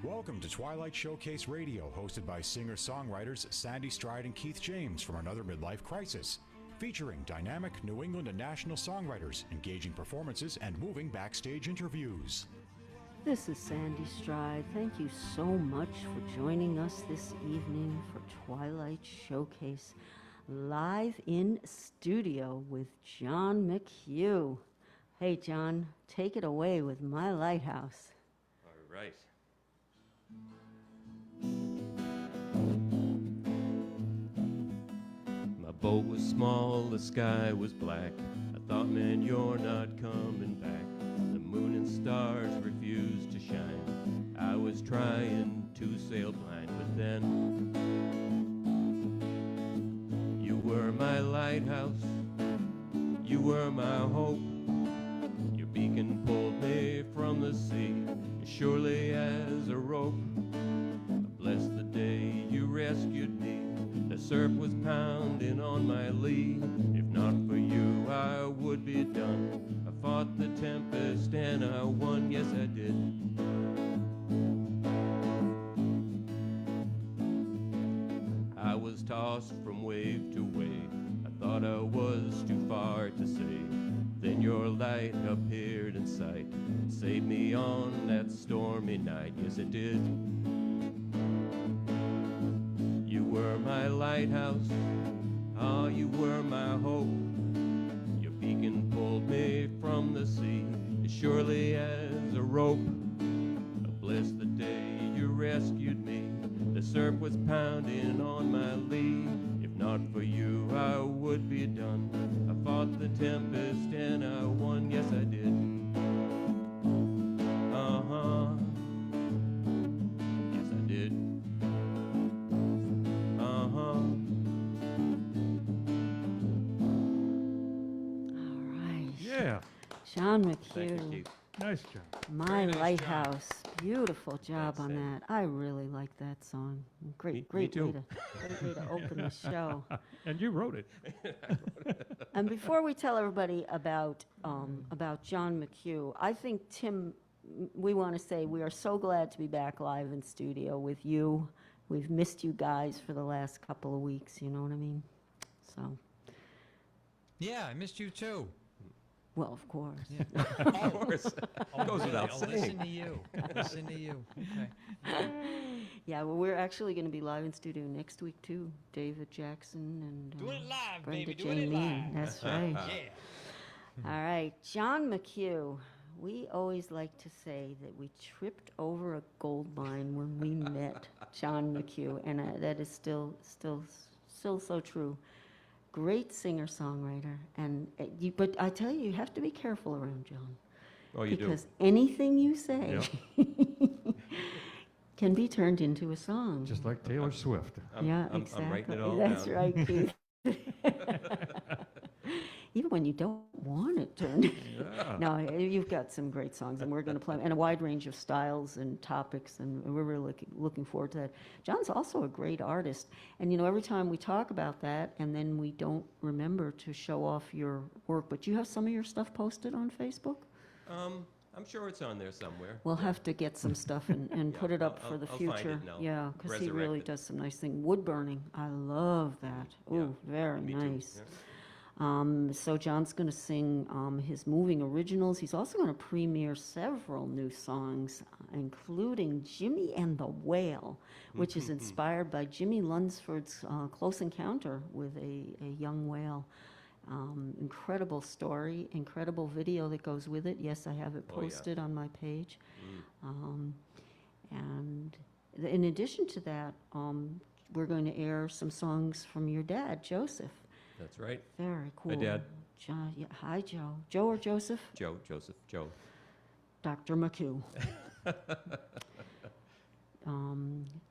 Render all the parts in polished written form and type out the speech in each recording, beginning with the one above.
Welcome to Twilight Showcase Radio, hosted by singer-songwriters Sandy Stride and Keith James from Another Midlife Crisis, featuring dynamic New England and national songwriters, engaging performances, and moving backstage interviews. This is Sandy Stride. Thank you so much for joining us this evening for Twilight Showcase, live in studio with John McHugh. Hey, John, take it away with My Lighthouse. All right. My boat was small, the sky was black. I thought, man, you're not coming back. The moon and stars refused to shine. I was trying to sail blind, but then you were my lighthouse. You were my hope. Your beacon pulled me from the sea, surely as a rope. Bless the day you rescued me. The surf was pounding on my lee. If not for you, I would be done. I fought the tempest and I won, yes I did. I was tossed from wave to wave. I thought I was too far to say. Then your light appeared in sight. Saved me on that stormy night, yes it did. You were my lighthouse, ah, you were my hope. Your beacon pulled me from the sea, as surely as a rope. Bless the day you rescued me. The surf was pounding on my lee. If not for you, I would be done. I fought the tempest and I won, yes I did. Uh-huh, yes I did. John Thank you, McHugh, Keith. Nice job. My Very nice Lighthouse. Beautiful job Thanks, on Sam. that. I really like that song. Great, Me great way too. great way to open the show. And you wrote it. And before we tell everybody about John McHugh, I think Tim, we want to say we are so glad to be back live in studio with you. We've missed you guys for the last couple of weeks. You know what I mean? So, Yeah, I missed you too. well, of course. Yeah. Of course. Goes without I'll saying. listen to you. Listen to you. Okay. Yeah, well, we're actually going to be live in studio next week too. David Jackson and Doing it live, Brenda baby. Doing it Jane Mean. live. That's right. Yeah. All right, John McHugh. We always like to say that we tripped over a gold mine when we met John McHugh, and that is still so true. Great singer-songwriter, and but I tell you, you have to be careful around John. Oh, you do? Because anything you say can be turned into a song. Just like Taylor Swift. I'm Exactly. writing it all That's down. right, Keith. Even when you don't want it turned. Yeah. No, you've got some great songs, and we're going to play, and a wide range of styles and topics, and we're really looking forward to that. John's also a great artist, and every time we talk about that, and then we don't remember to show off your work, but you have some of your stuff posted on Facebook? I'm sure it's on there somewhere. We'll have to get some stuff and Yeah, put it up I'll- for the I'll find it future. and I'll Yeah, because he resurrect really it. does some nice things. Wood burning, I love that. Yeah, Ooh, very Me nice. too. Yeah. So John's going to sing his moving originals. He's also going to premiere several new songs, including Jimmy and the Whale, which is inspired by Jimmy Lunsford's close encounter with a young whale. Incredible story, incredible video that goes with it. Yes, I have it Oh, yeah. posted on my page. And in addition to that, we're going to air some songs from your dad, Joseph. That's right. Very cool. Dad. Yeah, hi, Joe. Joe or Joseph? Joseph, Joe. Dr. McHugh.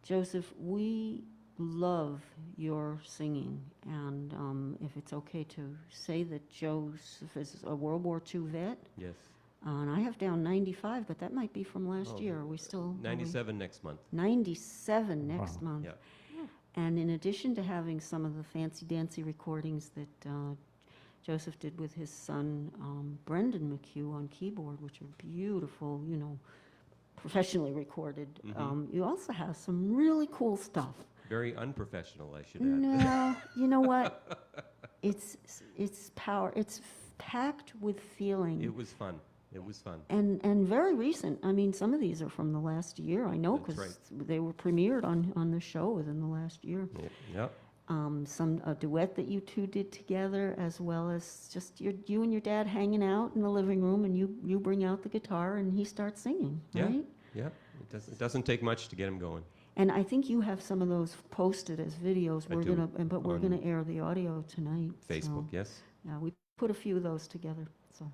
Joseph, we love your singing, and if it's okay to say that Joseph is a World War II vet, Yes. and I have down 95, but that might be from last Oh, year. Are we still? 97 next month. 97 next Wow. month. Yeah. And in addition to having some of the fancy-dancy recordings that Joseph did with his son Brendan McHugh on keyboard, which are beautiful, professionally recorded. Mm-hmm. You also have some really cool stuff. Very unprofessional, I should add. No, you know what? It's power. It's packed with feeling. It was fun. It was fun. And very recent. I mean, some of these are from the last year. I know That's because right. they were premiered on the show within the last year. Yep. A duet that you two did together, as well as just you and your dad hanging out in the living room, and you bring out the guitar and he starts singing, Yeah. right? Yep. It doesn't take much to get him going. And I think you have some of those posted as videos. I We're do, we're on gonna air the audio tonight. Facebook, So, yes. yeah, we put a few of those together. So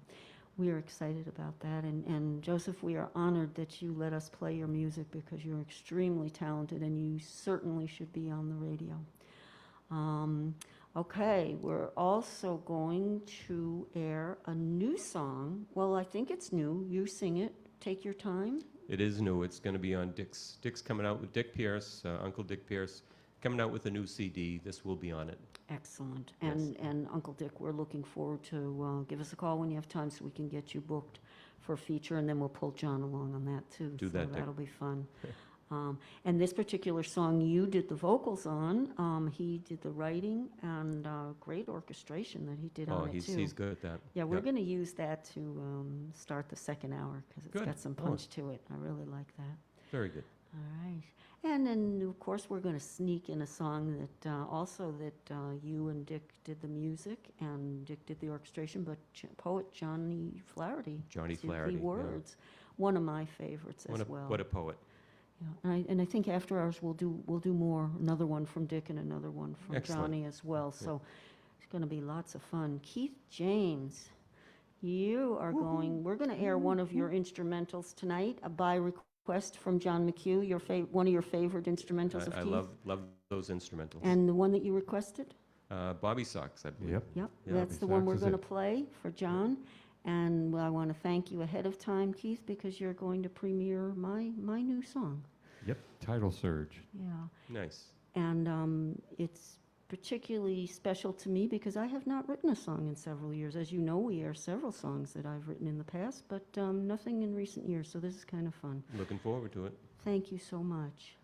we are excited about that. And Joseph, we are honored that you let us play your music because you're extremely talented and you certainly should be on the radio. Okay, we're also going to air a new song. Well, I think it's new. You sing it. Take your time. It is new. It's going to be on Dick's coming out with Dick Pierce, Uncle Dick Pierce, coming out with a new CD. This will be on it. Excellent. Yes. And Uncle Dick, we're looking forward to give us a call when you have time so we can get you booked for a feature, and then we'll pull John along on that too. Do that, Dick. That'll be fun. And this particular song you did the vocals on. He did the writing and great orchestration that he did Oh, on it too. he's good at that. Yeah, we're Yep. going to use that to start the second hour because it's Good. got some Oh. punch to it. I really like that. Very good. All right. And then, of course, we're going to sneak in a song that also that you and Dick did the music and Dick did the orchestration, but poet Johnny Flaherty. Johnny did Flaherty, the yeah. words. One of my favorites as well. What a poet. Yeah. And I think after ours we'll do more. Another one from Dick and another one from Excellent. Johnny as well. So it's going to be lots of fun. Keith James, you are going. We're going to air one of your instrumentals tonight by request from John McHugh. One of your favorite instrumentals of I Keith. love those instrumentals. And the one that you requested. Bobby Sox, I believe. Yep. Yep, Yeah. that's the Bobby one Sox we're is going to it. play for John. And I want to thank you ahead of time, Keith, because you're going to premiere my new song. Yep. Title Surge. Yeah. Nice. And it's particularly special to me because I have not written a song in several years. As you know, we air several songs that I've written in the past, but nothing in recent years, so this is kind of fun. Looking forward to it. Thank you so much.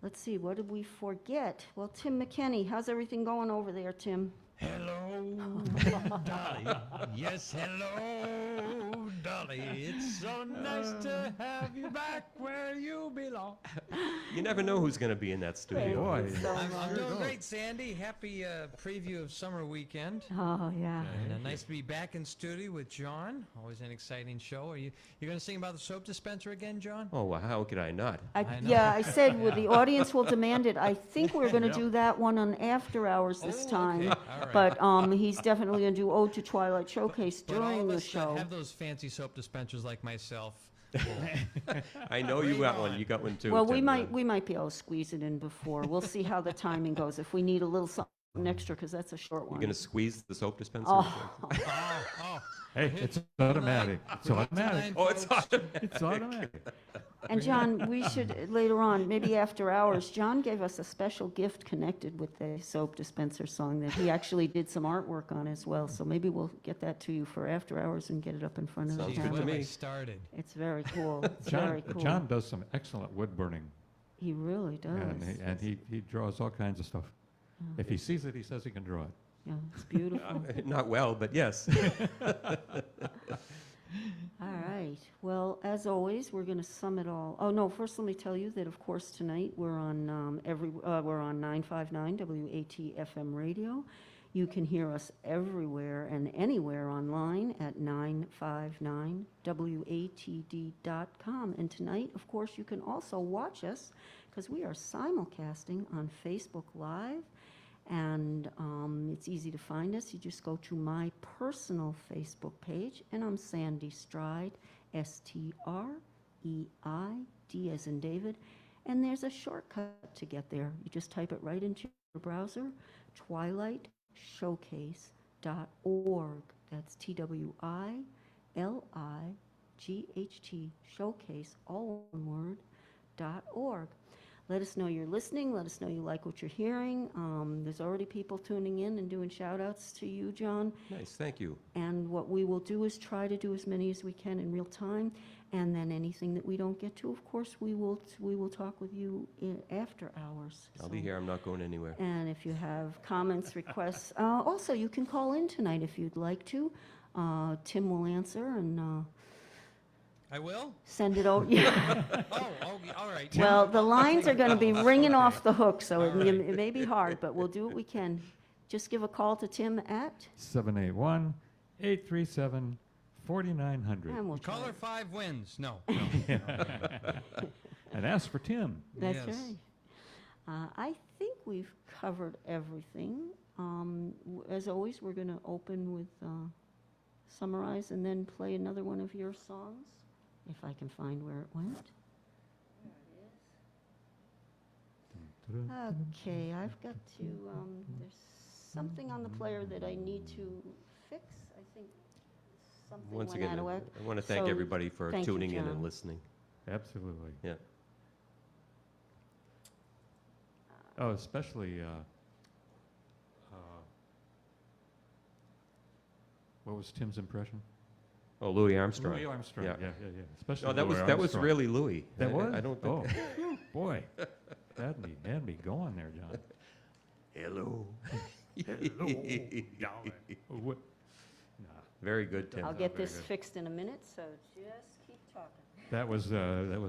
Let's see, what did we forget? Well, Tim McKenney, how's everything going over there, Tim? Hello, Dolly. Yes, hello, Dolly. It's so nice to have you back where you belong. You never know who's going to be in that studio. Boy. So I'm much. doing great, Sandy. Happy preview of summer weekend. Oh, yeah. And nice to be back in studio with John. Always an exciting show. You're going to sing about the soap dispenser again, John? Oh, well, how could I not? I know. Yeah, I said well, the audience will demand it. I think we're going to do that one on After Hours this Oh, time. okay. All right. But he's definitely going to do Ode to Twilight Showcase But all during of the us that show. have those fancy soap dispensers like myself. I know you Bring got on. one. You got one too. Well, we Tim, might be able to squeeze it in before. We'll see how the timing goes. If we need a little something extra, because that's a short You're one. going to squeeze the soap dispenser? Oh. Oh, Hey, it's automatic. It's automatic. Oh, it's awesome. It's automatic. And John, we should, later on, maybe After Hours, John gave us a special gift connected with the soap dispenser song that he actually did some artwork on as well. So maybe we'll get that to you for After Hours and get it up in front of the Sounds Geez, good when to have I me. started? It's very cool. It's very cool. John does some excellent wood burning, He really does. and he draws all kinds of stuff. If he sees it, he says he can draw it. Yeah, it's beautiful. Not well, but yes. All right. Well, as always, we're going to sum it all. Oh no! First, let me tell you that, of course, tonight we're on we're on 959 WAT FM radio. You can hear us everywhere and anywhere online at 959watd.com. And tonight, of course, you can also watch us because we are simulcasting on Facebook Live. And it's easy to find us. You just go to my personal Facebook page, and I'm Sandy Stride, S-T-R-E-I-D as in David. And there's a shortcut to get there. You just type it right into your browser, twilightshowcase.org. That's T-W-I-L-I-G-H-T, showcase, all one word, .org. let us know you're listening. Let us know you like what you're hearing. There's already people tuning in and doing shout-outs to you, John. Nice, thank you. And what we will do is try to do as many as we can in real time. And then anything that we don't get to, of course, we will talk with you after hours. I'll be So- here, I'm not going anywhere. And if you have comments, requests, also you can call in tonight if you'd like to. Tim will answer and I will? send it over. Yeah. Oh, all right. Well, the lines are going to be ringing off the hook, so All right. it may be hard, but we'll do what we can. Just give a call to Tim at, 781-837-4900. and we'll try. Caller 5 wins. No. And ask for Tim. That's Yes. right. I think we've covered everything. As always, we're going to open with summarize and then play another one of your songs, if I can find where it went. Okay, I've got to, there's something on the player that I need to fix. I think something Once went again, out of whack. I want to thank So, everybody for thank you, tuning in and John. listening. Absolutely. Yeah. Oh, especially, what was Tim's impression? Oh, Louis Armstrong. Louis Armstrong. Yeah. Yeah. Especially Oh, that Louis was Armstrong. really Louis. That was? I don't think. Oh, boy. Had me going there, John. Hello. What? Nah, Very good, Tim. I'll get very this good. fixed in a minute, so just keep talking. that was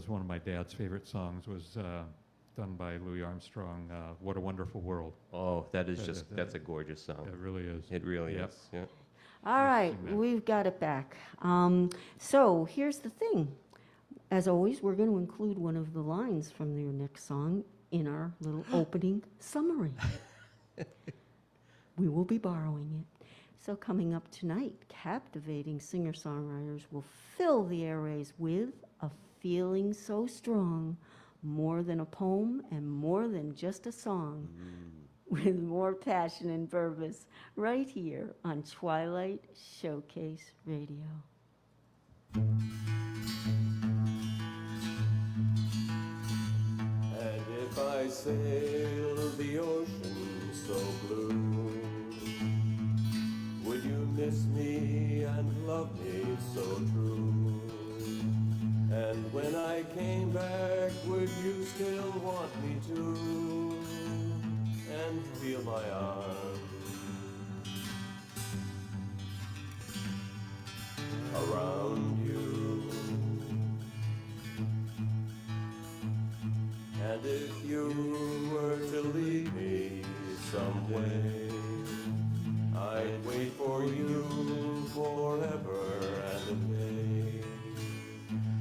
one of my dad's favorite songs. Was done by Louis Armstrong. What a Wonderful World. Oh, that is That- just, that- that's a gorgeous song. It really is. It really Yep. is, yeah. All right, sing that. we've got it back. So here's the thing. As always, we're going to include one of the lines from your next song in our little opening summary. We will be borrowing it. So coming up tonight, captivating singer-songwriters will fill the airways with a feeling so strong, more than a poem and more than just a song, with more passion and purpose, right here on Twilight Showcase Radio. And if I sail the ocean so blue, would you miss me and love me so true? And when I came back, would you still want me to? And feel my arms around you. And if you were to leave me someday, I'd wait for you forever and a day.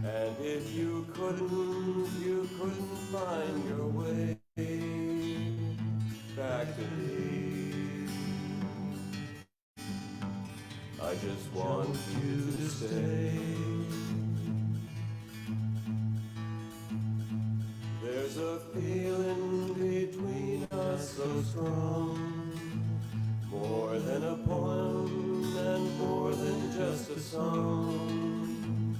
And if you couldn't find your way back to me, I just want you to stay. There's a feeling between us so strong, more than a poem and more than just a song.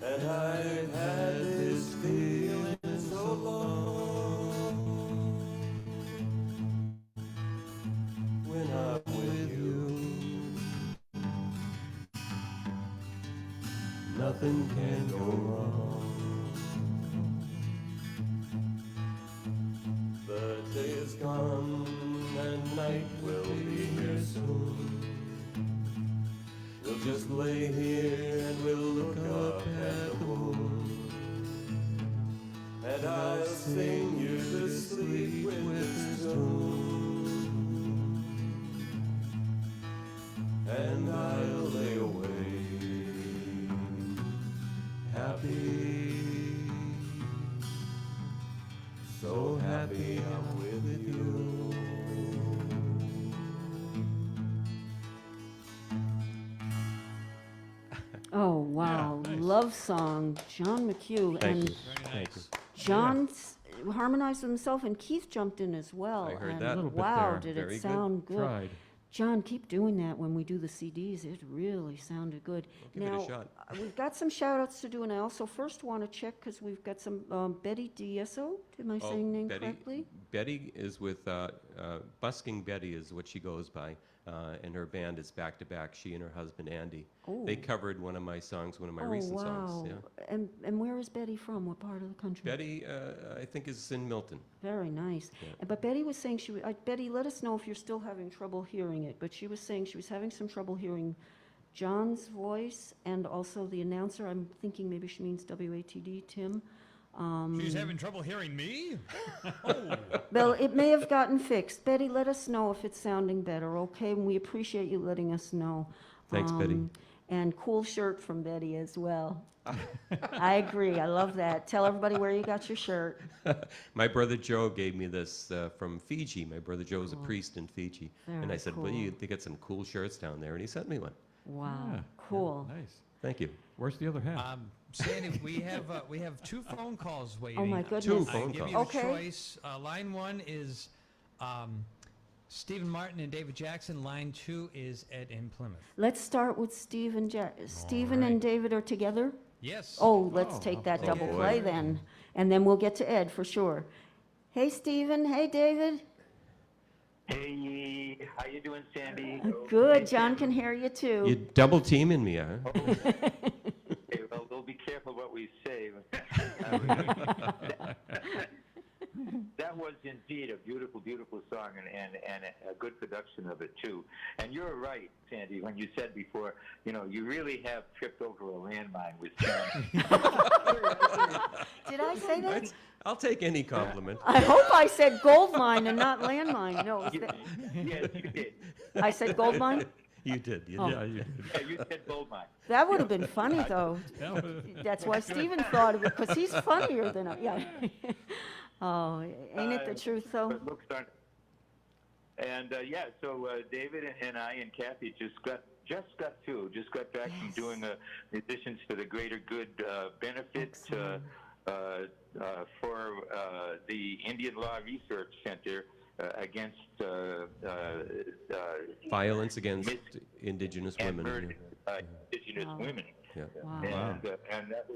And I've had this feeling so long. When I'm with you, nothing can go wrong. The day is gone and night will be here soon. We'll just lay here and we'll look up at the moon. And I'll sing you to sleep with this tune. And I'll lay away happy. So happy I'm with you. Oh, wow. Yeah, nice. Love song, John McHugh. Thank and you. Very Thank you. nice. John harmonized with himself, and Keith jumped in as well. I heard and that. A little bit wow, there. did Very it good. sound good. Tried. John, keep doing that when we do the CDs. It really sounded good. Give it a Now, shot. we've got some shout-outs to do, and I also first want to check, because we've got some, Betty DSO, am I saying name correctly? Betty is with, Busking Betty is what she goes by, and her band is back to back, she and her husband Andy. Oh. They covered one of my songs, one of my Oh, recent wow. songs. Yeah. And where is Betty from? What part of the country? Betty, I think, is in Milton. Very nice. Yeah. But Betty was saying Betty, let us know if you're still having trouble hearing it. But she was saying she was having some trouble hearing John's voice and also the announcer. I'm thinking maybe she means WATD, Tim. She's having trouble hearing me? Well, it may have gotten fixed. Betty, let us know if it's sounding better, okay? And we appreciate you letting us know. Thanks, Betty. And cool shirt from Betty as well. I agree. I love that. Tell everybody where you got your shirt. My brother Joe gave me this from Fiji. My brother Joe's a priest in Fiji. And I Very said, well, cool. they got some cool shirts down there. And he sent me one. Wow, Yeah, cool. Nice. Thank you. Where's the other half? Sandy, we have 2 phone calls waiting. Oh, my goodness. 2 I phone give calls. you a Okay. choice. Line 1 is Stephen Martin and David Jackson. Line 2 is Ed in Plymouth. Let's start with Stephen and right. David are together? Yes. Oh, let's Oh, take that oh double boy. play then. And then we'll get to Ed for sure. Hey, Stephen. Hey, David. Hey, how you doing, Sandy? Good. John can hear you too. You're double teaming me, huh? Okay, well, we'll be careful what we say. That was indeed a beautiful, beautiful song and a good production of it, too. And you're right, Sandy, when you said before, you really have tripped over a landmine with John. Did I say that? I'll take any compliment. I hope I said gold mine and not landmine. No, Yes, you did. I said gold mine? You did. You Oh. did. Yeah, you did. Yeah, you said gold mine. That would have been funny, though. That was- That's why Stephen thought of it, because he's funnier than I. Yeah. Oh, ain't it the truth, though? But looks aren't. And so David and I and Kathy just got back from Yes. doing a Musicians for the Greater Good benefit Excellent. for the Indian Law Research Center against Violence against Mis- indigenous and women. murdered Indigenous Wow. women. Yeah. Wow. And that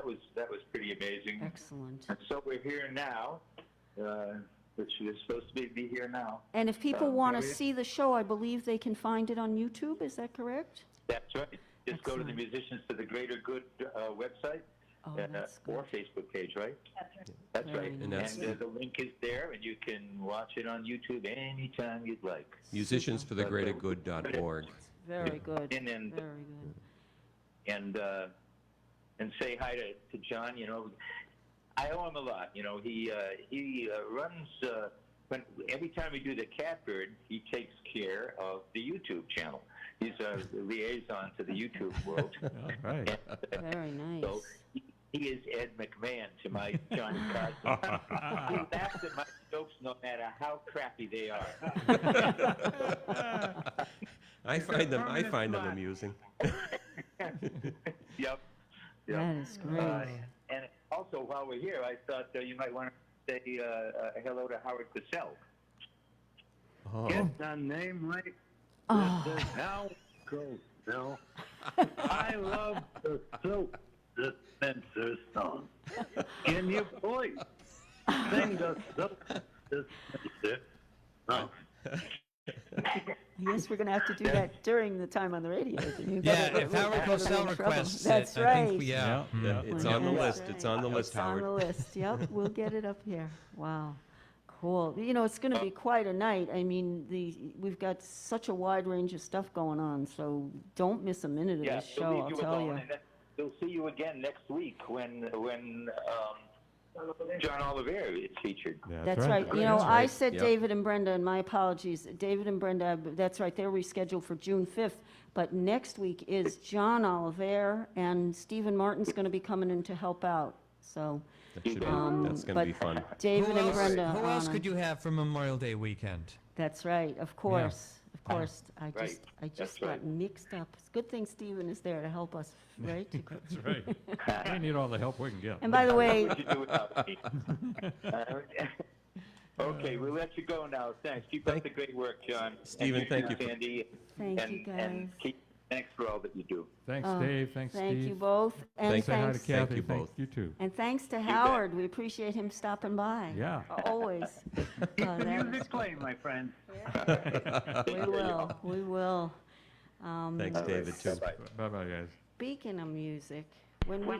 was pretty amazing. Excellent. And so we're here now, which is supposed to be here now. And if people want to Julia? see the show, I believe they can find it on YouTube. Is that correct? That's right. Just go to the Excellent. Musicians for the Greater Good website Oh, that's or good. Facebook page, right? That's Very right. nice. And that's the link is there, and you can watch it on YouTube anytime you'd like. Musiciansforthegreatergood.org. Very good. And then Very good. and say hi to John. I owe him a lot. He runs every time we do the Catbird, he takes care of the YouTube channel. He's a liaison to the YouTube world. All right. Very nice. So he is Ed McMahon to my Johnny Carson. He laughs at my jokes no matter how crappy they are. I find them amusing. Yep. That is great. And also, while we're here, I thought you might want to say hello to Howard Cosell. Oh. Get the name right. Oh. This is how it goes, Bill. I love the Silk Dispenser song. Can you please sing the Silk Dispenser song? Yes, we're going to have to do that during the time on the radio. You Yeah, better- if Howard we're gonna be in Cosell trouble. requests That's it, I right. think yeah. Yeah. It's on the That's list. right. It's on the list, It's on Howard. the list. Yep, we'll get it up here. Wow, cool. It's going to be quite a night. I mean, we've got such a wide range of stuff going on, so don't miss a minute of Yeah, this he'll show. leave I'll you tell alone, you. and then we'll see you again next week when John Oliver is featured. That's right. I right. said Yep. David and Brenda, and my apologies. David and Brenda, that's right, they're rescheduled for June 5th. But next week is John Oliver, and Stephen Martin's going to be coming in to help out. So That's going but- to be fun. David Who and else, Brenda. who else on could you have for Memorial Day weekend? That's right, of course. Of course. I Right. just That's got right. mixed up. It's a good thing Stephen is there to help us, right? That's right. We need all the help we can get. And by the way, What would you do without me? Okay, we'll let you go now. Thanks. Keep up the great work, John. Stephen, And thank you. Sandy. Thank you, guys. Thanks for all that you do. Thanks, Oh, Dave. Thanks, Thank Steve. you both. And Say hi to thanks, Kathy. you both. You too. and thanks to Howard. We appreciate him stopping by. Yeah. Always. Keep Oh, the that music is- playing, my friends. We will. We will. Thanks, David, too. Bye, bye, guys. Speaking of music, when we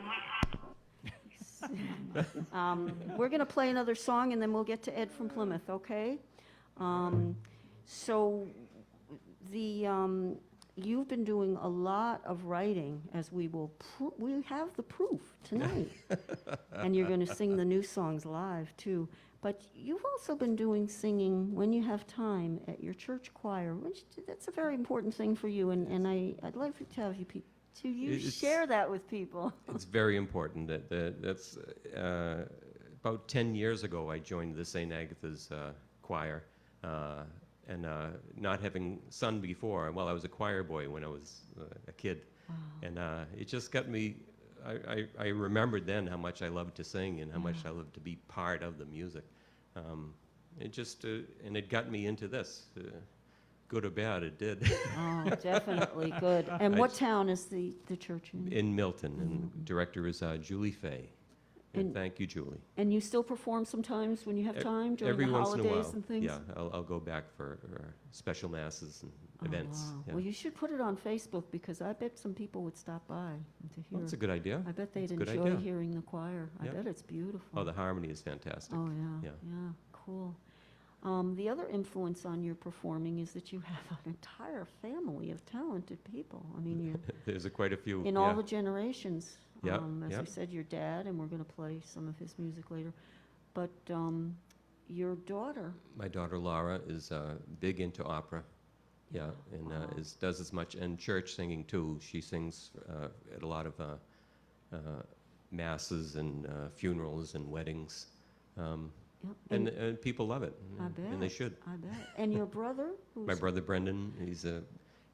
we're going to play another song and then we'll get to Ed from Plymouth, okay? So you've been doing a lot of writing, as we will we have the proof tonight. And you're going to sing the new songs live too. But you've also been doing singing when you have time at your church choir, which that's a very important thing for you. And I'd like to have you share that with people. It's very important. That's about 10 years ago I joined the St. Agatha's choir. And not having sung before, well, I was a choir boy when I was a kid. Wow. And it just got me, I remembered then how much I loved to sing and how much I loved to be part of the music. It just, and it got me into this. Good or bad, it did. Oh, definitely good. And what town is the church in? In Milton, and director is Julie Fay. And thank you, Julie. And you still perform sometimes when you have time during Every the once in a holidays while. and things? Yeah, I'll go back for special masses and events. Wow. Yeah. Well, you should put it on Facebook because I bet some people would stop by to hear. That's a good idea. I bet they'd That's a good enjoy idea. hearing the choir. I Yeah. bet it's beautiful. Oh, the harmony is fantastic. Oh, yeah. Yeah. Yeah, cool. The other influence on your performing is that you have an entire family of talented people. I mean, you're There's quite a few. in all the generations. Yep, As yep. we said, your dad, and we're going to play some of his music later. But your daughter, My daughter Laura is big into opera. Yeah, and Wow. does as much and church singing too. She sings at a lot of masses and funerals and weddings. yep, And people love it. I bet. And they should. I bet. And your brother, who's My brother Brendan, he's a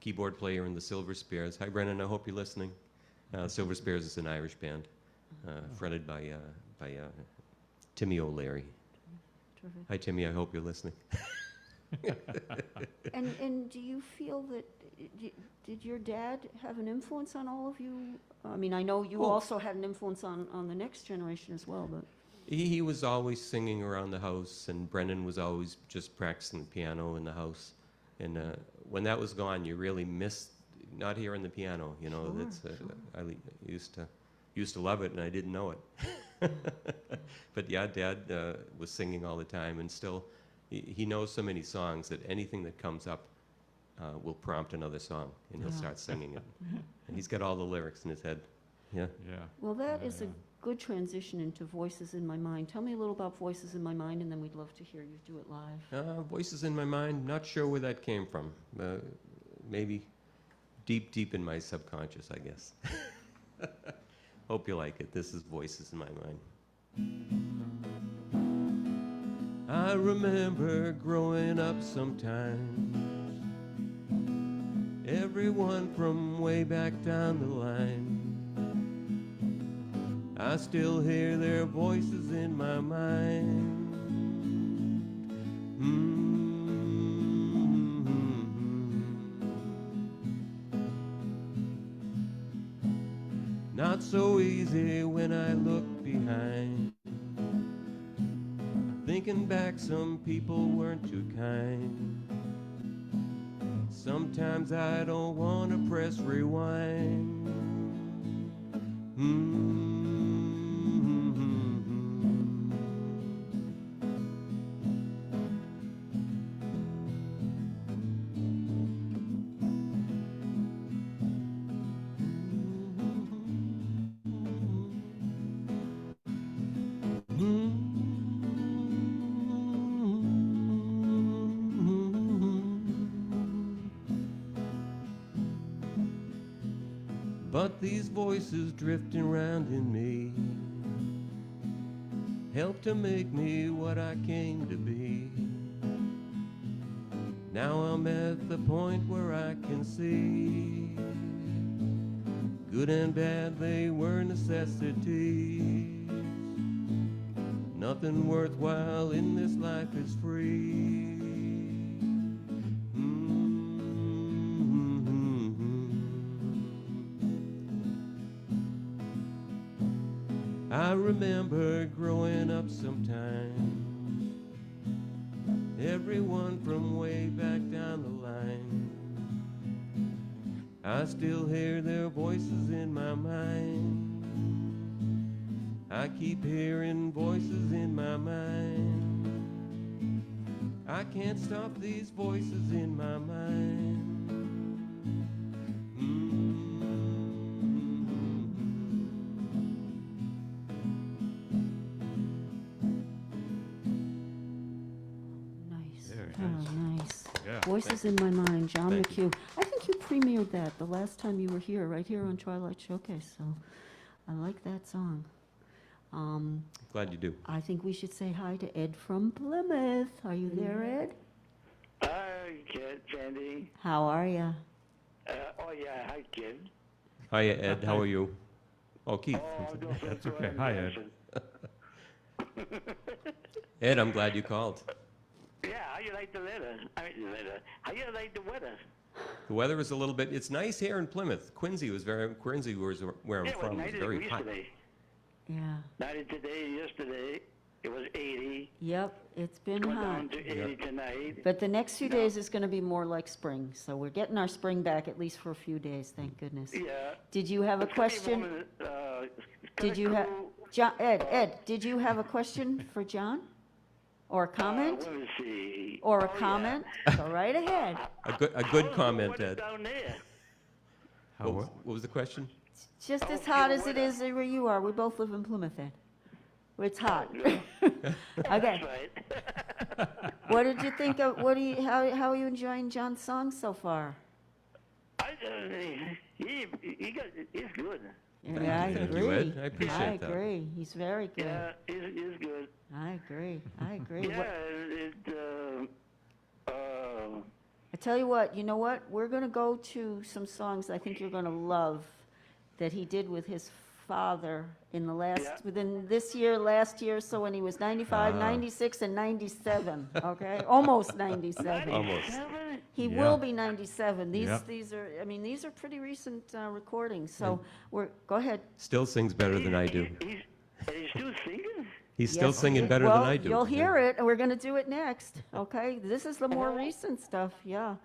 keyboard player in the Silver Spears. Hi, Brendan. I hope you're listening. Silver Spears is an Irish band, fronted by Timmy O'Leary. terrific. Hi, Timmy. I hope you're listening. And do you feel that did your dad have an influence on all of you? I mean, I know you Oh. also had an influence on the next generation as well, but He was always singing around the house, and Brendan was always just practicing the piano in the house. And when that was gone, you really missed not hearing the piano. You know, Sure, that's sure. I used to love it, and I didn't know it. But yeah, Dad was singing all the time, and still, he knows so many songs that anything that comes up will prompt another song, and he'll Yeah. start singing it. And he's got all the lyrics in his head. Yeah. Yeah. well, that is a Yeah. good transition into Voices in My Mind. Tell me a little about Voices in My Mind, and then we'd love to hear you do it live. Voices in my mind, not sure where that came from. Maybe deep in my subconscious, I guess. Hope you like it. This is Voices in My Mind. I remember growing up sometimes, everyone from way back down the line. I still hear their voices in my mind. Not so easy when I look behind, thinking back some people weren't too kind. Sometimes I don't want to press rewind. But these voices drifting round in me help to make me what I came to be. Now I'm at the point where I can see good and bad, they were necessities. Nothing worthwhile in this life is free. I remember growing up sometime, everyone from way back down the line, I still hear their voices in my mind. I keep hearing voices in my mind. I can't stop these voices in my mind. Nice. Very Oh, nice. nice. Yeah. Voices in My Mind, John Thank McHugh. I think you premiered that the last time you were here, right here on Twilight Showcase, so I like that song. Glad you do. I think we should say hi to Ed from Plymouth. Are you there, Ed? Hi, Kid, Sandy. How are you? Oh, yeah, hi, Kid. Hiya, Ed. How are you? Oh, Keith. Oh, I'm doing That's good. okay. Hi, Ed. Ed, I'm glad you called. Yeah, how you like the weather? How you like the weather? The weather is a little bit. It's nice here in Plymouth. Quincy was where I'm Yeah, it was from. 90 It's very degrees hot. today. Yeah. 90 today, yesterday, it was 80. Yep, it's been Went hot. down to 80 tonight. But the next few days is going to be more like spring, so we're getting our spring back at least for a few days, thank goodness. Yeah. Did you have a question? Did you have, John, Ed, did you have a question for John? Or a comment? Let me see. Or a Oh, yeah. comment? Go right ahead. A good How's comment, the weather Ed. down there? What was the question? Just as Okay, hot as it weather. is where you are. We both live in Plymouth, Ed. It's hot. That's Okay. right. What did you think of, how are you enjoying John's songs so far? He's good. Yeah, I Thank you, agree. Ed. I appreciate I that. agree. He's very good. Yeah, he's good. I agree. I agree. Yeah, I tell you what, we're going to go to some songs I think you're going to love that he did with his father in the within this year, last year, so when he was 95, 96, and 97, okay? Almost 97. Almost. 97? He Yeah. will be 97. Yep. These are pretty recent recordings, so go ahead. Still sings better than I do. He's still singing? He's still Yes, singing better well, than I do. You'll hear it, and we're going to do it next, okay? This is the more recent stuff, yeah.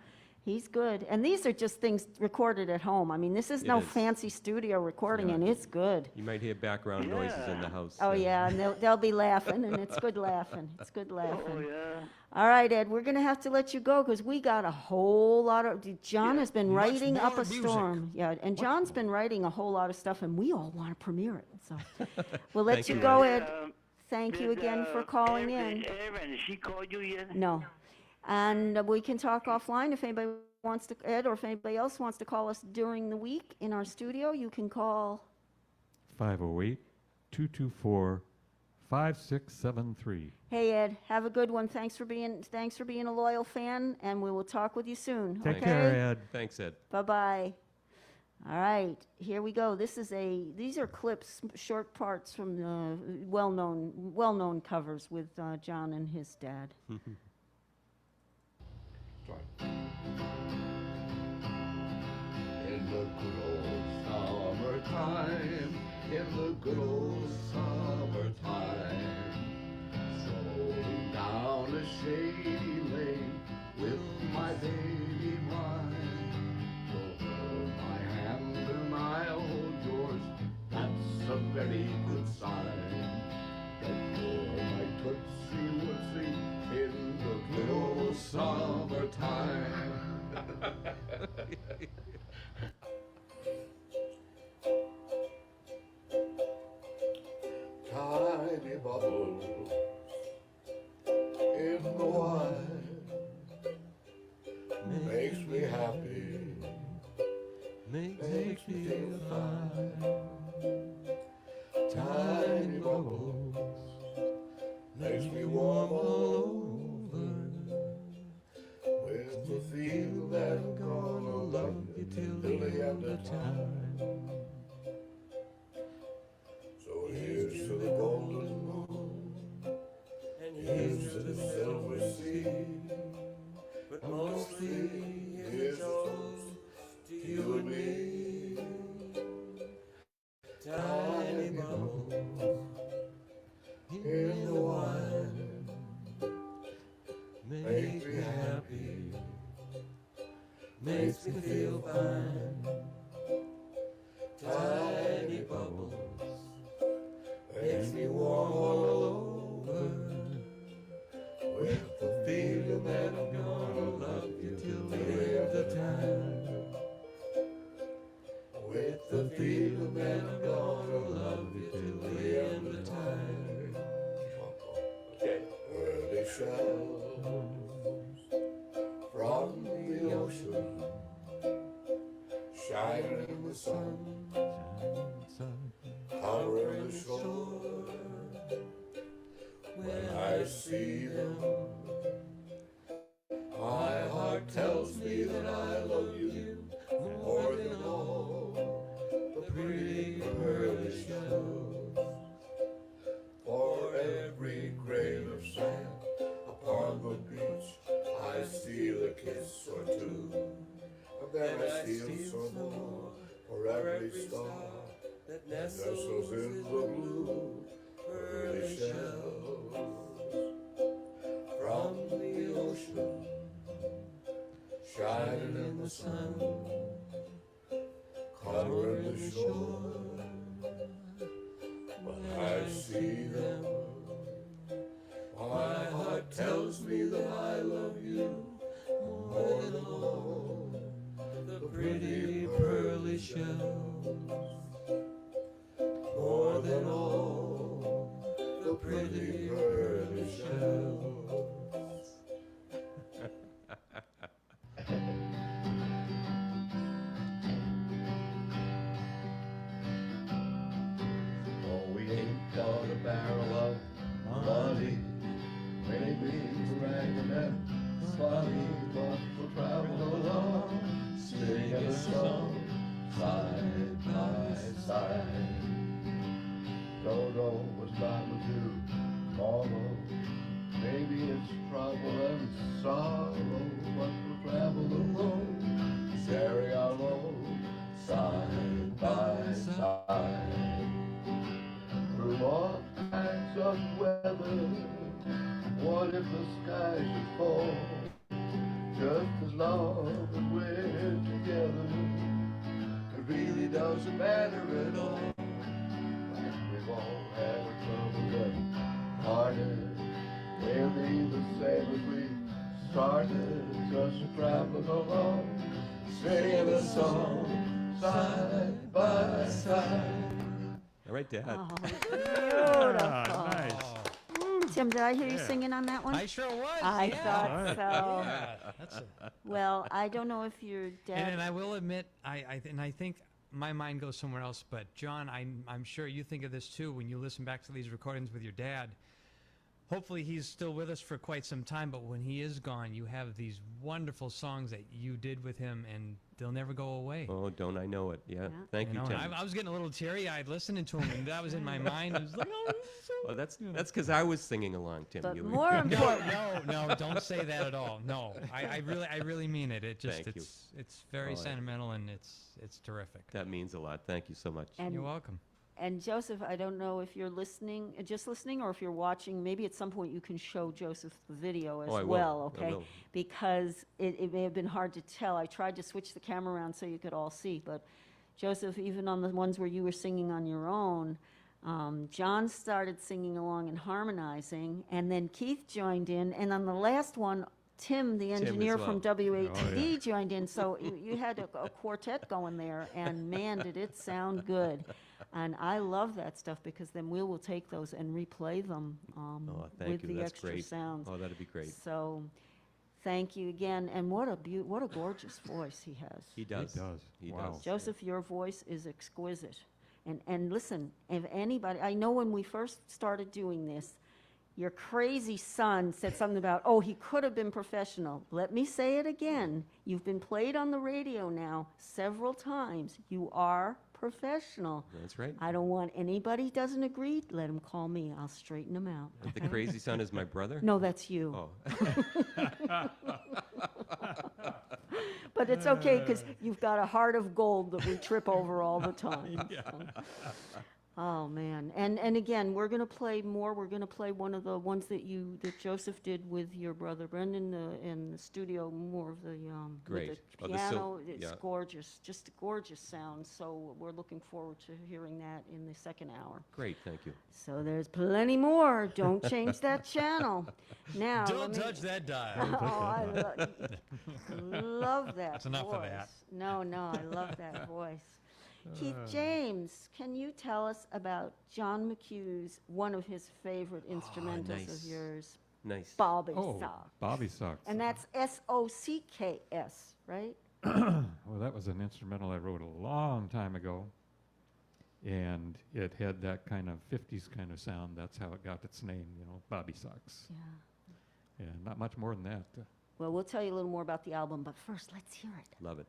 He's good. And these are just things recorded at home. I mean, this is It no is. fancy studio recording, Yeah. and it's good. You might hear background noises in the house. Oh, yeah, and they'll be laughing, and it's good laughing. It's good Oh, laughing. yeah. All right, Ed, we're going to have to let you go because we got a whole lot of, John has been Much writing up more a music. storm. Yeah, and John's been writing a whole lot of stuff, and we all want to premiere it. So we'll let Thank you you, go, Ed. Ed. Thank you Did, again for calling in. Erin, she called you yet? No. And we can talk offline if anybody wants to, Ed, or if anybody else wants to call us during the week in our studio, you can call. 508-224-5673. Hey, Ed, have a good one. Thanks for being a loyal fan, and we will talk with you soon. Take okay? care, Ed. Thanks, Ed. Bye-bye. All right, here we go. These are clips, short parts from the well-known covers with John and his dad. In the good old summertime, in the good old summertime, strolling down a shady lane with my baby mine. You'll hold my hand and I'll hold yours, that's a very good sign. That you're my tootsie wootsie in the good old summertime. Tiny bubbles in the wine makes me happy, makes me feel fine. Tiny bubbles makes me warm all over with the feel that I'm gonna love you till the end of time. So here's to the golden moon, makes me warm all over, with the feeling that I'm gonna love you till the end of time. With the feeling that I'm gonna love you till the end of time. Okay. Early shells from the ocean, shining in the sun, covering the shore. When I see them, my heart tells me that I love you more than all the pretty pearly shells. For every grain of sand upon the beach, I steal a kiss or two, and then I steal some more for every star that nestles in the blue pearly shells from the ocean, shining in the sun, covering the shore. When I see them, my heart tells me that I love you more than all the pretty pearly shells, more than all the pretty pearly shells. Oh, we ain't got a barrel of money, maybe we're ragging and funny, but we'll travel along, singing a song, side by side. Dodo was bound to tomorrow, maybe it's trouble and sorrow, but we'll travel along, carry our load, side by side. Through all kinds of weather, what if the sky should fall? Just as long as we're together, it really doesn't matter at all. We've all had our troubles and heartaches, they'll be the same as we started, just traveling along, singing a song, side by side. All right, Dad. Oh, beautiful. Nice. Tim, did I hear you singing on that one? I sure was. I yeah. thought so. Yeah, that's a, Well, I don't know if your dad. and I will admit, I think my mind goes somewhere else. But John, I'm sure you think of this too when you listen back to these recordings with your dad. Hopefully he's still with us for quite some time, but when he is gone, you have these wonderful songs that you did with him, and they'll never go away. Oh, don't I know it? Yeah. Yeah. Thank you, know, Tim. and I was getting a little teary-eyed listening to him, and that was in my mind. It was like, oh, this is so Well, that's because I was singing along, Tim. But You were- more important, no, don't say that at all. No, I really mean it. It just Thank you. it's very Oh, yeah. sentimental, and it's terrific. That means a lot. Thank you so much. And- You're welcome. and Joseph, I don't know if you're listening, just listening, or if you're watching. Maybe at some point you can show Joseph the video as Oh, I will. well, I okay? will. Because it may have been hard to tell. I tried to switch the camera around so you could all see, but Joseph, even on the ones where you were singing on your own, John started singing along and harmonizing, and then Keith joined in, and on the last one, Tim, the as engineer well. from WATD, joined in. So you had a quartet going there, and man, did it sound good. And I love that stuff because then we will take those and replay them Oh, thank with you. the That's extra great. sounds. Oh, that'd be great. So thank you again. And what a gorgeous voice he has. He does. does. He Wow. does. Joseph, your voice is exquisite. And listen, if anybody, I know when we first started doing this, your crazy son said something about, oh, he could have been professional. Let me say it again. You've been played on the radio now several times. You are professional. That's right. I don't want anybody who doesn't agree, let him call me. I'll straighten him out. The crazy son is my brother? No, that's you. Oh. But it's okay because you've got a heart of gold that we trip over all the time. Oh, man. And again, we're going to play more. We're going to play one of the ones that Joseph did with your brother Brendan in the studio, more of the, Great. with Oh, the the piano. It's yeah. gorgeous, just a gorgeous sound. So we're looking forward to hearing that in the second hour. Great, thank you. So there's plenty more. Don't change that channel. Now, Don't touch that dial. Oh, I love that That's enough voice. of that. No, I love that voice. Keith James, can you tell us about John McHugh's, one of his favorite instrumentals nice. of yours, Nice. Bobby Oh, Sox? Bobby Sox. And that's Socks, right? Well, that was an instrumental I wrote a long time ago, and it had that kind of 50s kind of sound. That's how it got its name, Bobby Sox. Yeah. And not much more than that. Well, we'll tell you a little more about the album, but first, let's hear it. Love it.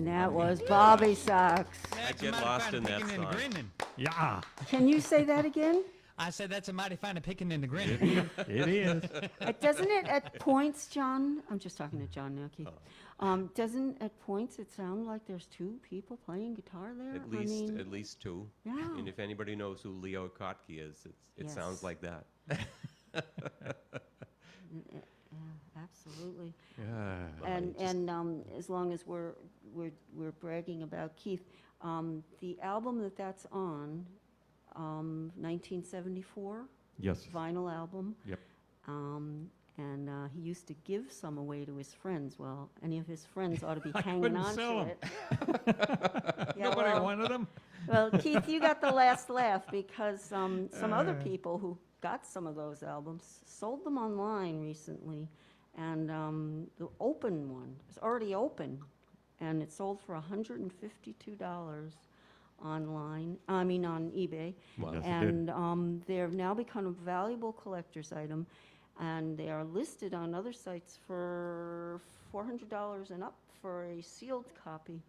That was Bobby Sox. I get lost in that song. Yeah, Can you say that again? I said that's a mighty fine of picking and a grinning. it is. Doesn't it at points, John? I'm just talking to John now, Keith. Doesn't at points it sound like there's two people playing guitar there? At least two. Yeah. And if anybody knows who Leo Kottke is, it sounds like that. Yeah, absolutely. Yeah. And as long as we're bragging about Keith, the album that's on, 1974. Yes. Vinyl album. Yep. And he used to give some away to his friends. Well, any of his friends ought to be I hanging couldn't on sell to 'em. it. Yeah, Nobody well, wanted them. Well, Keith, you got the last laugh because some other people who got some of those albums sold them online recently, and the open one is already open, and it sold for $152 online, I mean on eBay. Wow. Yes, it did. And they've now become a valuable collector's item, and they are listed on other sites for $400 and up for a sealed copy.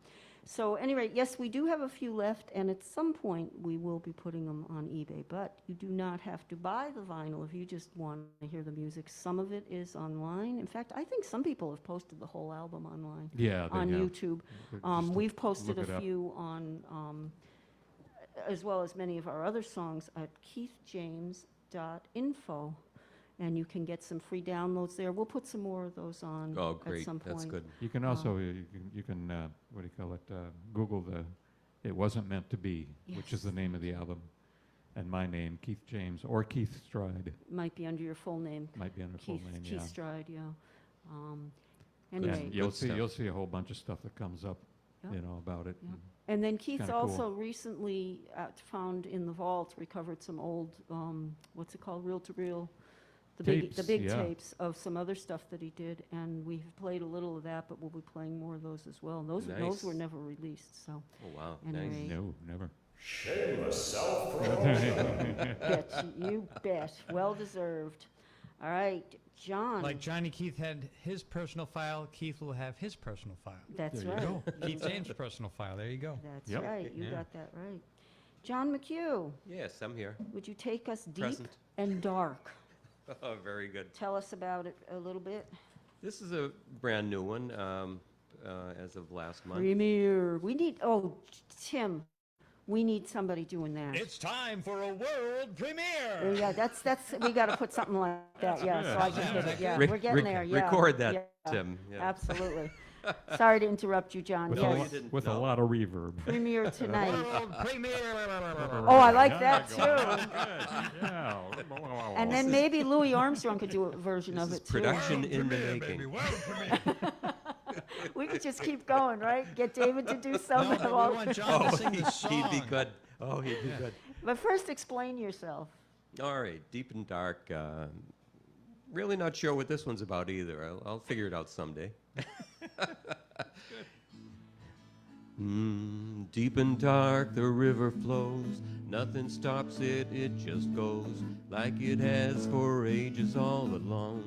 So anyway, yes, we do have a few left, and at some point we will be putting them on eBay, but you do not have to buy the vinyl if you just want to hear the music. Some of it is online. In fact, I think some people have posted the whole album online Yeah, they on have. YouTube. Just We've posted look it a up. few on, as well as many of our other songs at keithjames.info, and you can get some free downloads there. We'll put some more of those on Oh, at great. some point. That's good. You can also, you can what do you call it, Google the It Wasn't Meant to Be, which is Yes. the name of the album. And my name, Keith James, or Keith Stride, Might be under your full name. might be under full name, Keith yeah. Stride, yeah. And Anyway, you'll Good see, stuff. you'll see a whole bunch of stuff that comes up, Yeah. you know, about it. Yeah. and and then Keith's kinda cool. also recently recovered found in the vault, recovered some old, what's it called, reel-to-reel? The big Tapes, yeah. tapes of some other stuff that he did, and we've played a little of that, but we'll be playing more of those as well. And those Nice. were never released, so. Oh, wow. Anyway. Nice. No, never. Shameless self-promotion. Bet, you bet, well deserved. All right, John. Like Johnny Keith had his personal file, Keith will have his personal file. That's There you right. go. Keith James' personal file. There you go. That's Yep. right, you Yeah. got that right. John McHugh, Yes, I'm here. would you take us deep Present. and dark? Oh, very good. Tell us about it a little bit. This is a brand new one as of last month. Premiere. We need, Tim, we need somebody doing that. It's time for a world premiere. Yeah, that's, we gotta put something like that, yeah, so I can get it, yeah, we're getting there, yeah. Record that, yeah, Tim. Yeah. Absolutely. Sorry to interrupt you, John, With, No, you yes. didn't. with a No. lot of reverb. Premiere tonight. World premiere. Oh, I like Yeah, that go too. on. Yeah. And then maybe Louis Armstrong could do a version This of is it too. production in the making. We could just keep going, right? Get David to do No, something. but we while- want John to sing the song. He'd be good. Oh, he'd be good. But first, explain yourself. All right, deep and dark. Really not sure what this one's about either. I'll figure it out someday. Deep and dark the river flows, nothing stops it, it just goes like it has for ages all along.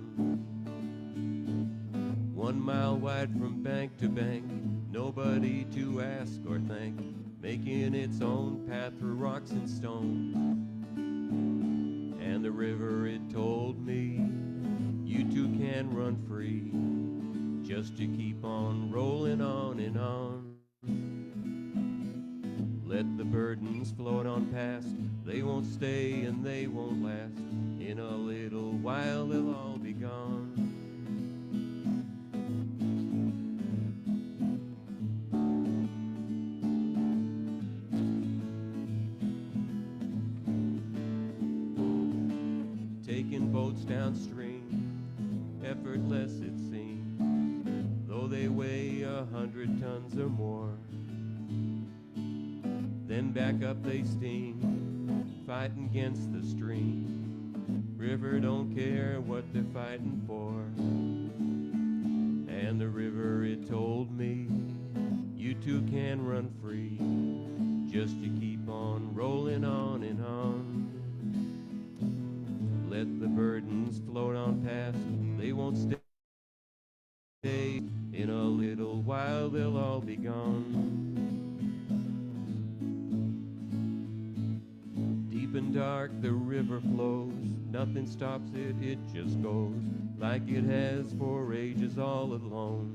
1 mile wide from bank to bank, nobody to ask or thank, making its own path through rocks and stone. And the river, it told me, you too can run free, just to keep on rolling on and on. Let the burdens float on past, they won't stay and they won't last. In a little while they'll all be gone. Taking boats downstream, effortless it seems, though they weigh 100 tons or more. Then back up they steam, fighting against the stream. River don't care what they're fighting for. And the river, it told me, you too can run free, just to keep on rolling on and on. Let the burdens float on past, they won't stay. In a little while they'll all be gone. Deep and dark the river flows, nothing stops it, it just goes, like it has for ages all alone.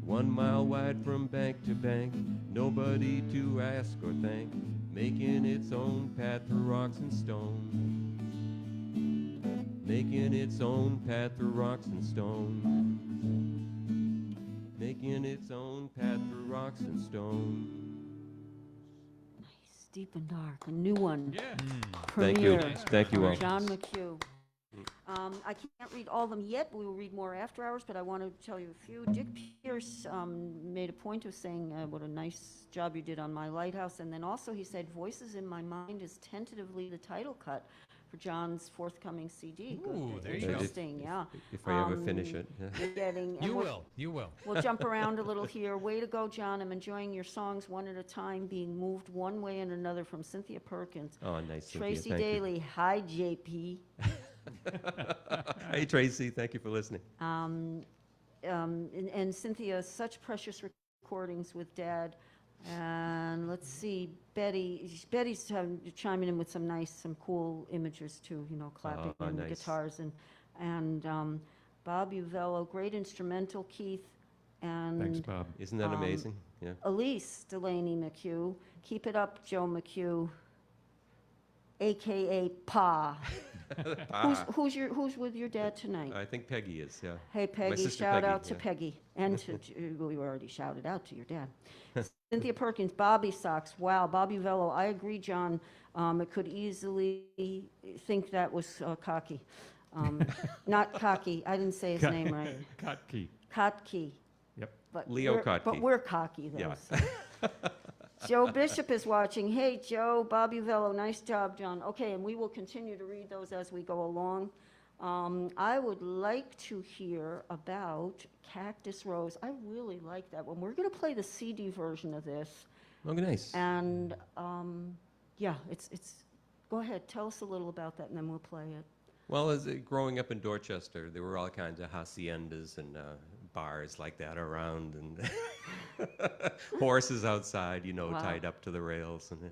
1 mile wide from bank to bank, nobody to ask or thank, making its own path through rocks and stones. Making its own path through rocks and stones. Making its own path through rocks and stones. Nice, Deep and Dark, a new one. Yeah. Thank you. Premiere. Thank you all. John McHugh. I can't read all of them yet. We will read more after hours, but I want to tell you a few. Dick Pierce made a point of saying what a nice job you did on My Lighthouse, and then also he said, Voices in My Mind is tentatively the title cut for John's forthcoming CD. Ooh, Good. there you go. Interesting, yeah. If I ever finish it. Yeah. You're getting. and You we'll- will. You will. We'll jump around a little here. Way to go, John. I'm enjoying your songs one at a time, being moved one way and another from Cynthia Perkins. Oh, nice. Cynthia. Tracy Thank you. Daly, hi, JP. Hey, Tracy. Thank you for listening. And Cynthia, such precious recordings with Dad. And let's see, Betty's chiming in with some cool images too, clapping Oh, and nice. guitars. And Bob Uvello, great instrumental, Keith. And Thanks, Bob. Isn't that amazing? Yeah. Elise Delaney McHugh, keep it up, Joe McHugh, AKA Pa. Who's with your dad tonight? I think Peggy is, yeah. Hey, Peggy, sister shout Peggy, out to yeah. Peggy. And we already shouted out to your dad. Cynthia Perkins, Bobby Socks. Wow, Bobby Vello. I agree, John. It could easily think that was cocky. Not cocky. I didn't say his name right. Kotke. Kotke. Yep. But Leo But Kotke. we're cocky, though. Yeah. so. Joe Bishop is watching. Hey, Joe, Bobby Vello, nice job, John. Okay, and we will continue to read those as we go along. I would like to hear about Cactus Rose. I really like that one. We're going to play the CD version of this. Oh, nice. And, yeah, it's, go ahead, tell us a little about that, and then we'll play it. Well, growing up in Dorchester, there were all kinds of haciendas and bars like that around, and horses outside, Wow. tied up to the rails. And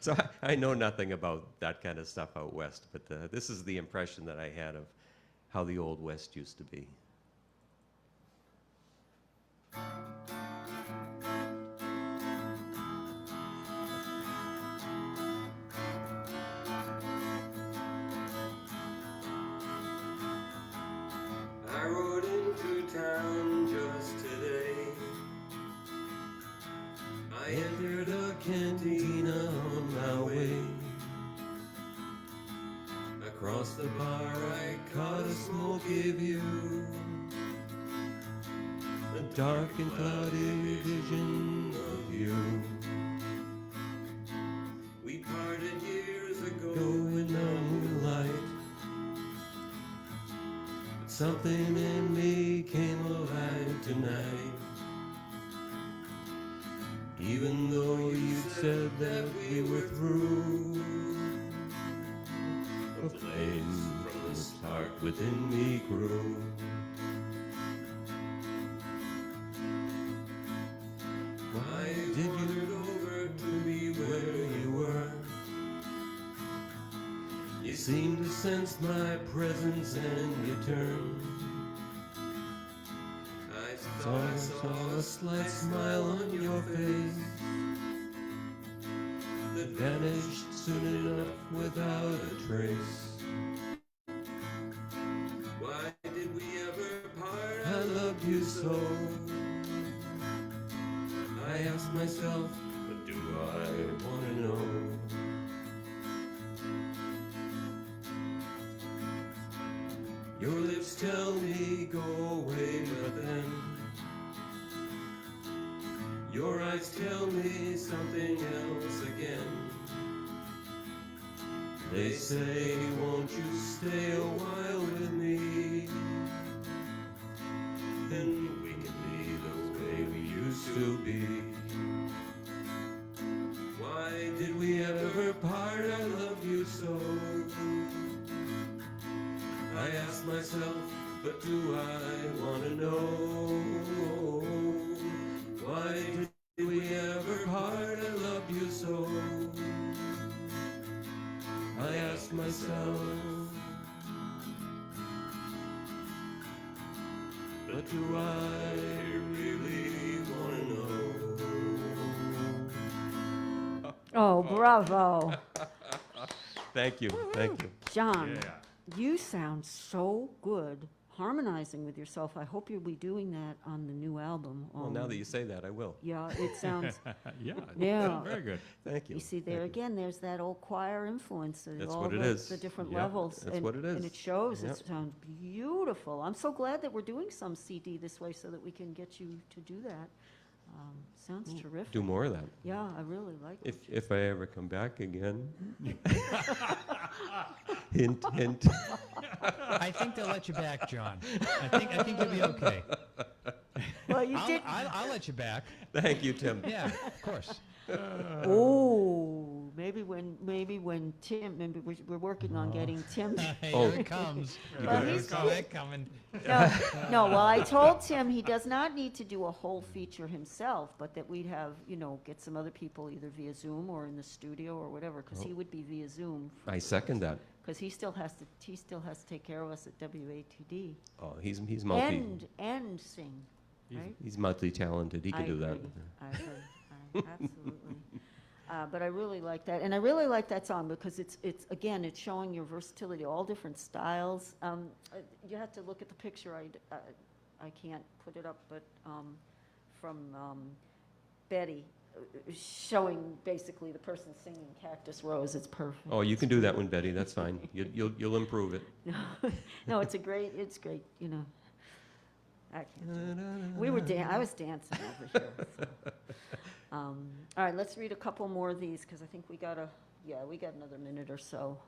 so I know nothing about that kind of stuff out west, but this is the impression that I had of how the old West used to be. I rode into town just today. I entered a cantina on my way. Across the bar I caught a smoky view, a dark and cloudy vision of you. We parted years ago in the moonlight, but something in me came alive tonight. Even though you said that we were through, a flame from the start within me grew. Why did you wander over to me where you were? You seemed to sense my presence and you turned. I saw a slight smile on your face that vanished soon enough without a trace. Why did we ever part? I loved you so. I ask myself, but do I want to know? Your lips tell me go away, but then your eyes tell me something else again. They say, won't you stay a while with me? Then we can be the way we used to be. Why did we ever part? I love you so. I ask myself, but do I want to know? Why did we ever part? I love you so. I ask myself, but do I really want to know? Oh, bravo. Thank you, thank you. John, you sound so good harmonizing with yourself. I hope you'll be doing that on the new album. Well, now that you say that, I will. Yeah, it sounds, Yeah. Yeah. Very good. Thank you. you see there Thank you. again, there's that old choir influence. That's all what it the, is. The different Yeah, levels. that's what it And is. it shows. Yep. It sounds beautiful. I'm so glad that we're doing some CD this way so that we can get you to do that. Sounds terrific. Do more of that. Yeah, I really like it. If I ever come back again. Hint, hint. I think they'll let you back, John. I think you'll be okay. Well, you did. I'll let you back. Thank you, Tim. Yeah, of course. Oh, maybe when Tim, maybe we're working on getting Tim. Here it comes. Well, I he's- saw that coming. No, well, I told Tim he does not need to do a whole feature himself, but that we'd have, get some other people either via Zoom or in the studio or whatever, because he would be via Zoom. I second that. Because he still has to take care of us at WATD. Oh, he's multi. And sing, right? He's multi-talented. He can do that. I agree. Absolutely. But I really like that, and I really like that song because it's again, it's showing your versatility, all different styles. You have to look at the picture. I can't put it up, but from Betty, showing basically the person singing Cactus Rose. It's perfect. Oh, you can do that one, Betty. That's fine. You'll improve it. No, it's great. I can't do it. I was dancing over here. So. All right, let's read a couple more of these because I think we got another minute or so.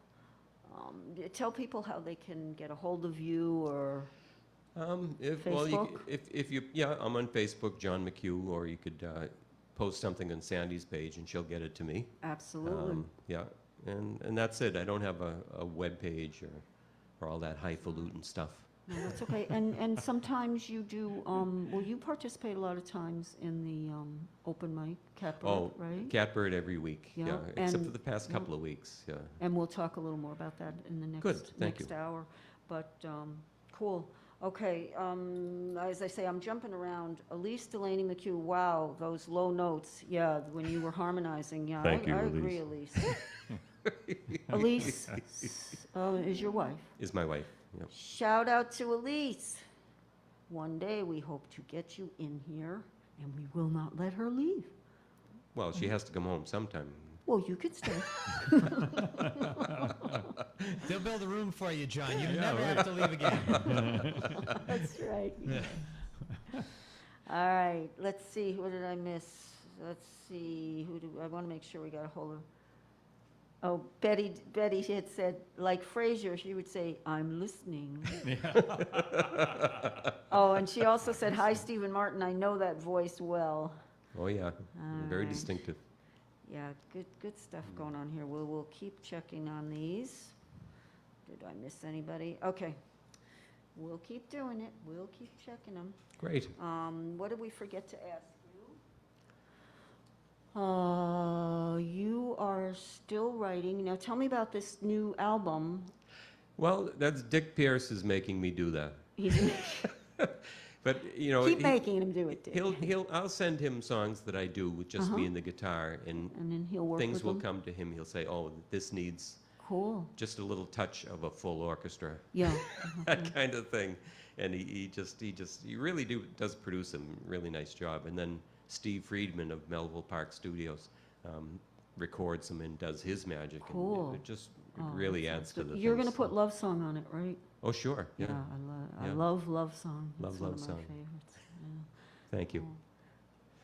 Tell people how they can get a hold of you or Facebook? I'm on Facebook, John McHugh, or you could post something on Sandy's page and she'll get it to me. Absolutely. And that's it. I don't have a web page or all that highfalutin stuff. No, that's okay. And sometimes you do, you participate a lot of times in the open mic, Catbird, right? Catbird every week, Yeah, except and- for the past couple of weeks, yeah. And we'll talk a little more about that in the Good, thank next you. hour. But, cool. Okay, as I say, I'm jumping around. Elise Delaney McHugh, wow, those low notes. Yeah, when you were harmonizing, yeah. Thank you, I agree, Elise. Elise is your wife. Is my wife, yep. Shout out to Elise. One day we hope to get you in here, and we will not let her leave. Well, she has to come home sometime. Well, you could stay. They'll build a room for you, John. You never have to leave again. That's right. All right, let's see. What did I miss? Let's see. I want to make sure we got a hold of. Oh, Betty had said, like Frasier, she would say, "I'm listening." Oh, and she also said, "Hi, Stephen Martin. I know that voice well." Oh, yeah, very right. distinctive. Yeah, good stuff going on here. We'll keep checking on these. Did I miss anybody? Okay. We'll keep doing it. We'll keep checking them. Great. What did we forget to ask you? You are still writing. Now tell me about this new album. Well, that's Dick Pierce is making me do that. He's But, keep making him do it, Dick. I'll send him songs that I do with just me and the guitar, and then he'll work things with will them? come to him. He'll say, "Oh, this needs Cool. just a little touch of a full orchestra," Yeah. that kind of thing. And he really does produce a really nice job. And then Steve Friedman of Melville Park Studios records them and does his magic. Cool. And it really that adds sounds to good. the You're thing, going to put Love Song on it, right? Oh, sure. Yeah. I Yeah. love Love Song. Love It's one Love of my Song. favorites. Yeah. Thank you.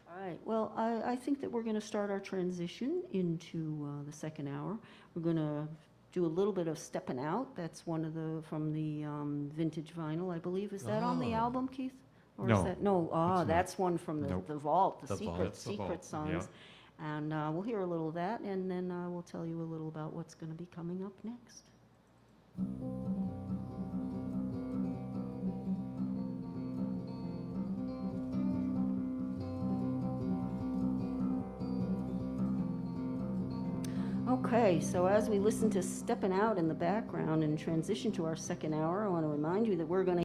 All right. Well, I think that we're going to start our transition into the second hour. We're going to do a little bit of Steppin' Out. That's one of from the vintage vinyl, I believe. Is that on the Oh. album, Keith? Or No, is that, no, it's not. that's one from Nope. the vault, the The secret, Vault. That's the secret Vault, songs. And we'll hear a little of that, and then we'll tell you a little about what's going to be coming up next. Okay, so as we listen to Steppin' Out in the background and transition to our second hour, I want to remind you that we're going to